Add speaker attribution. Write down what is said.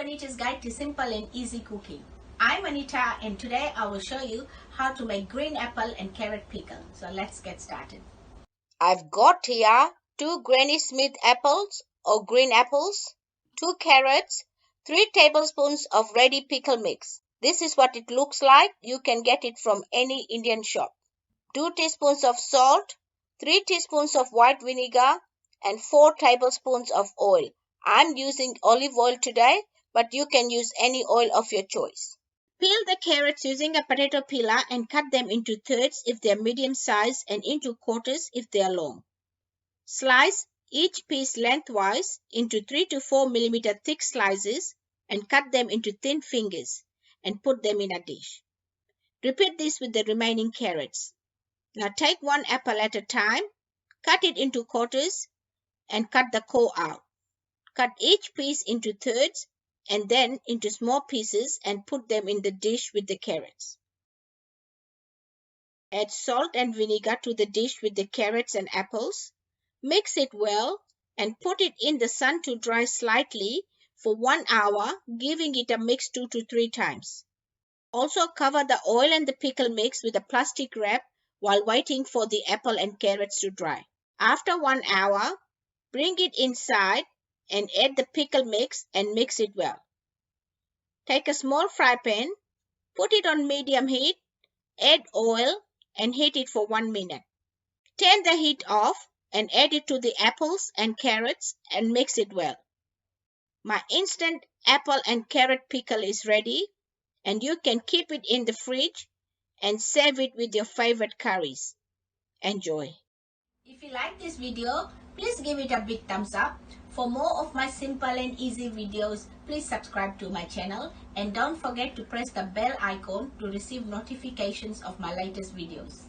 Speaker 1: Anita's guide to simple and easy cooking. I'm Anita and today I will show you how to make green apple and carrot pickle. So let's get started.
Speaker 2: I've got here 2 Granny Smith apples or green apples, 2 carrots, 3 tablespoons of ready pickle mix. This is what it looks like. You can get it from any Indian shop. 2 teaspoons of salt, 3 teaspoons of white vinegar, and 4 tablespoons of oil. I'm using olive oil today, but you can use any oil of your choice. Peel the carrots using a potato peeler and cut them into thirds if they are medium size and into quarters if they are long. Slice each piece lengthwise into 3 to 4 millimeter thick slices and cut them into thin fingers and put them in a dish. Repeat this with the remaining carrots. Now take one apple at a time, cut it into quarters and cut the core out. Cut each piece into thirds and then into small pieces and put them in the dish with the carrots. Add salt and vinegar to the dish with the carrots and apples. Mix it well and put it in the sun to dry slightly for 1 hour, giving it a mix 2 to 3 times. Also cover the oil and the pickle mix with a plastic wrap while waiting for the apple and carrots to dry. After 1 hour, bring it inside and add the pickle mix and mix it well. Take a small fry pan, put it on medium heat, add oil and heat it for 1 minute. Turn the heat off and add it to the apples and carrots and mix it well. My instant apple and carrot pickle is ready and you can keep it in the fridge and serve it with your favorite curries. Enjoy.
Speaker 1: If you like this video, please give it a big thumbs up. For more of my simple and easy videos, please subscribe to my channel and don't forget to press the bell icon to receive notifications of my latest videos.